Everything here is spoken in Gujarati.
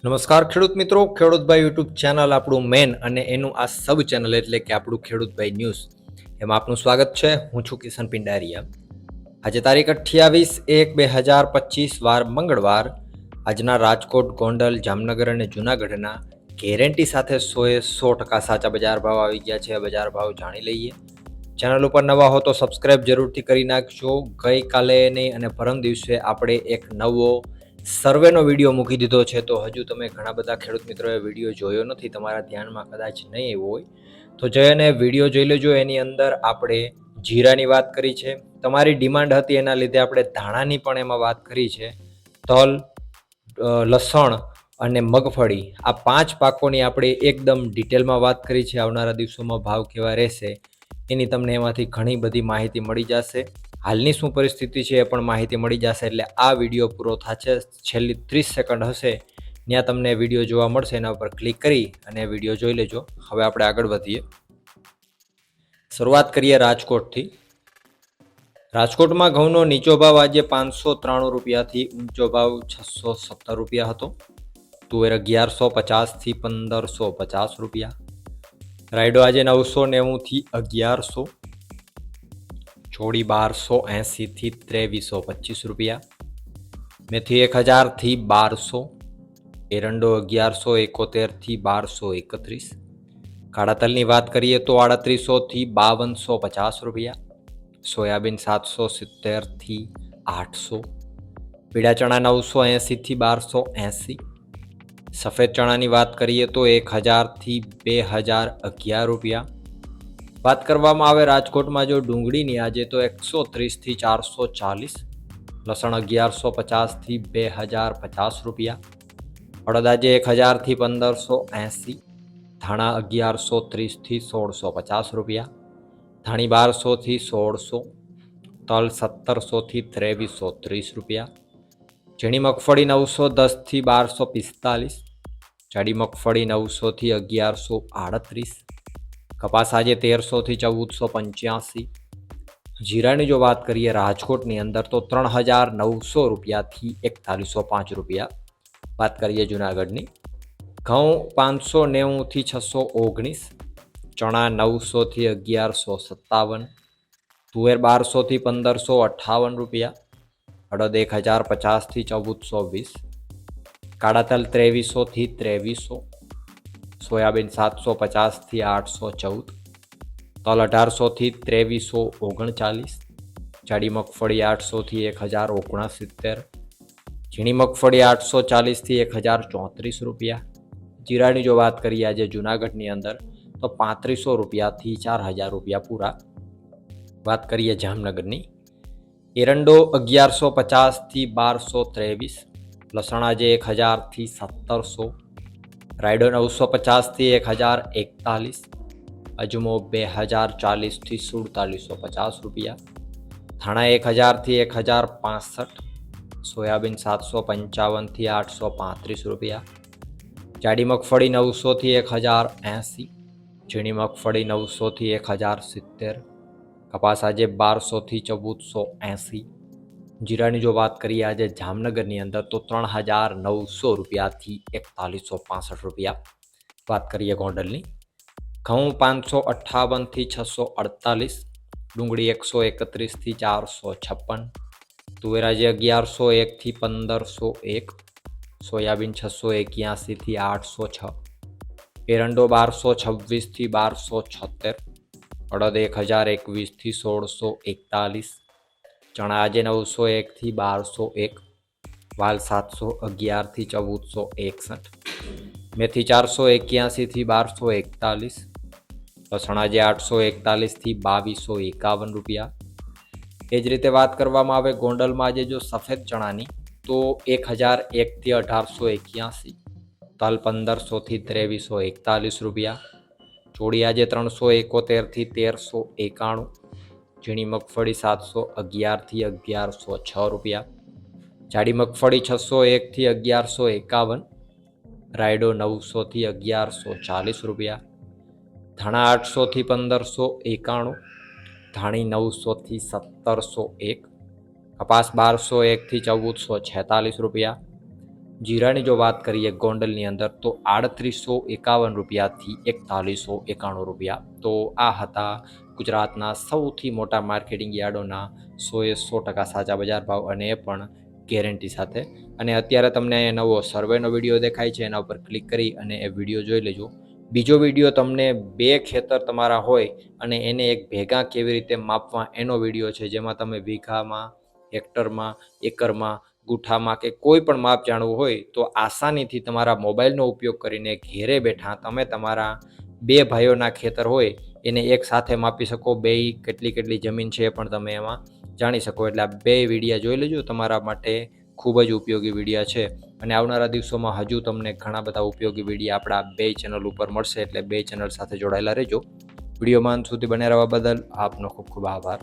નમસ્કાર ખેડૂત મિત્રો, ખેડૂતભાઈ યુટ્યુબ ચેનલ આપણું મેન અને એનું આ સબ ચેનલ એટલે કે આપણું ખેડૂતભાઈ ન્યૂઝ એમાં આપનું સ્વાગત છે. હું છું કિશન પિંડારિયા. આજે તારીખ 28/1/2025 વાર મંગળવાર. આજના રાજકોટ, ગોંડલ, જામનગર અને જૂનાગઢના ગેરંટી સાથે 100% સાચા બજાર ભાવ આવી ગયા છે. બજાર ભાવ જાણી લઈએ. ચેનલ ઉપર નવા હો તો સબસ્ક્રાઇબ જરૂરથી કરી નાખજો. ગઈકાલે નહીં અને પરમ દિવસે આપણે એક નવો સર્વેનો વિડીયો મૂકી દીધો છે, તો હજુ તમે ઘણા બધા ખેડૂત મિત્રોએ વિડીયો જોયો નથી, તમારા ધ્યાનમાં કદાચ નહીં આવ્યો હોય તો જઈને વિડીયો જોઈ લેજો. એની અંદર આપણે જીરાની વાત કરી છે, તમારી ડિમાન્ડ હતી એના લીધે આપણે ધાણાની પણ એમાં વાત કરી છે, તલ, લસણ અને મગફળી આ 5 પાકોની આપણે એકદમ ડિટેલમાં વાત કરી છે. આવનારા દિવસોમાં ભાવ કેવા રહેશે એની તમને એમાંથી ઘણી બધી માહિતી મળી જશે. હાલની શું પરિસ્થિતિ છે એ પણ માહિતી મળી જશે. એટલે આ વિડીયો પૂરો થશે, છેલ્લી 30 સેકન્ડ હશે ત્યાં તમને વિડીયો જોવા મળશે. એના ઉપર ક્લિક કરી અને વિડીયો જોઈ લેજો. હવે આપણે આગળ વધીએ. શરૂઆત કરીએ રાજકોટથી. રાજકોટમાં ઘઉંનો નીચો ભાવ આજે 593 રૂપિયાથી ઊંચો ભાવ 617 રૂપિયા હતો. તુવેર 1150 થી 1550 રૂપિયા. રાયડો આજે 990 થી 1100. ચોળી 1280 થી 2325 રૂપિયા. મેથી 1000 થી 1200. એરંડો 1171 થી 1231. કાળા તલની વાત કરીએ તો 3800 થી 5250 રૂપિયા. સોયાબીન 770 થી 800. પીળા ચણા 980 થી 1280. સફેદ ચણાની વાત કરીએ તો 1000 થી 2011 રૂપિયા. વાત કરવામાં આવે રાજકોટમાં જો ડુંગળીની આજે તો 130 થી 440. લસણ 1150 થી 2050 રૂપિયા. અડદ આજે 1000 થી 1580. ધાણા 1130 થી 1650 રૂપિયા. ધાણી 1200 થી 1600. તલ 1700 થી 2330 રૂપિયા. ઝીણી મગફળી 910 થી 1245. જાડી મગફળી 900 થી 1138. કપાસ આજે 1300 થી 1485. જીરાની જો વાત કરીએ રાજકોટની અંદર તો 3900 રૂપિયાથી 4105 રૂપિયા. વાત કરીએ જૂનાગઢની. ઘઉં 590 થી 619. ચણા 900 થી 1157. તુવેર 1200 થી 1558 રૂપિયા. અડદ 1050 થી 1420. કાળા તલ 2300 થી 2300. સોયાબીન 750 થી 814. તલ 1800 થી 2339. જાડી મગફળી 800 થી 1069. ઝીણી મગફળી 840 થી 1034 રૂપિયા. જીરાની જો વાત કરીએ આજે જૂનાગઢની અંદર તો 3500 રૂપિયાથી 4000 રૂપિયા પૂરા. વાત કરીએ જામનગરની. એરંડો 1150 થી 1223. લસણ આજે 1000 થી 1700. રાયડો 950 થી 1041. અજમો 2040 થી 4750 રૂપિયા. ધાણા 1000 થી 1065. સોયાબીન 755 થી 835 રૂપિયા. જાડી મગફળી 900 થી 1080. ઝીણી મગફળી 900 થી 1070. કપાસ આજે 1200 થી 1480. જીરાની જો વાત કરીએ આજે જામનગરની અંદર તો 3900 રૂપિયાથી 4165 રૂપિયા. વાત કરીએ ગોંડલની. ઘઉં 558 થી 648. ડુંગળી 131 થી 456. તુવેર આજે 1101 થી 1501. સોયાબીન 681 થી 806. એરંડો 1226 થી 1276. અડદ 1021 થી 1641. ચણા આજે 901 થી 1201. વાલ 711 થી 1461. મેથી 481 થી 1241. લસણ આજે 841 થી 2251 રૂપિયા. એ જ રીતે વાત કરવામાં આવે ગોંડલમાં આજે જો સફેદ ચણાની તો 1001 થી 1881. તલ 1500 થી 2341 રૂપિયા. ચોળી આજે 371 થી 1391. ઝીણી મગફળી 711 થી 1106 રૂપિયા. જાડી મગફળી 601 થી 1151. રાયડો 900 થી 1140 રૂપિયા. ધાણા 800 થી 1591. ધાણી 900 થી 1701. કપાસ 1201 થી 1446 રૂપિયા. જીરાની જો વાત કરીએ ગોંડલની અંદર તો 3851 રૂપિયાથી 4191 રૂપિયા. તો આ હતા ગુજરાતના સૌથી મોટા માર્કેટિંગ યાર્ડોના 100% સાચા બજાર ભાવ, અને એ પણ ગેરંટી સાથે. અને અત્યારે તમને નવો સર્વેનો વિડીયો દેખાય છે, એના ઉપર ક્લિક કરી અને એ વિડીયો જોઈ લેજો. બીજો વિડીયો તમને 2 ખેતર તમારા હોય અને એને એક ભેગા કેવી રીતે માપવા એનો વિડીયો છે, જેમાં તમે વીઘામાં, હેક્ટરમાં, એકરમાં, ગુઠામાં કે કોઈ પણ માપ જાણવું હોય તો આસાનીથી તમારા મોબાઈલનો ઉપયોગ કરીને ઘેરે બેઠા તમે તમારા 2 ભાઈઓના ખેતર હોય એને એક સાથે માપી શકો. બેય કેટલી જમીન છે એ પણ તમે એમાં જાણી શકો. એટલે આ 2 વિડીયા જોઈ લેજો, તમારા માટે ખૂબ જ ઉપયોગી વિડીયા છે. અને આવનારા દિવસોમાં હજુ તમને ઘણા બધા ઉપયોગી વિડીયા આપણા 2 ચેનલ ઉપર મળશે, એટલે 2 ચેનલ સાથે જોડાયેલા રહેજો. વિડીયોમાં અંત સુધી બને રહેવા બદલ આપનો ખૂબ ખૂબ આભાર.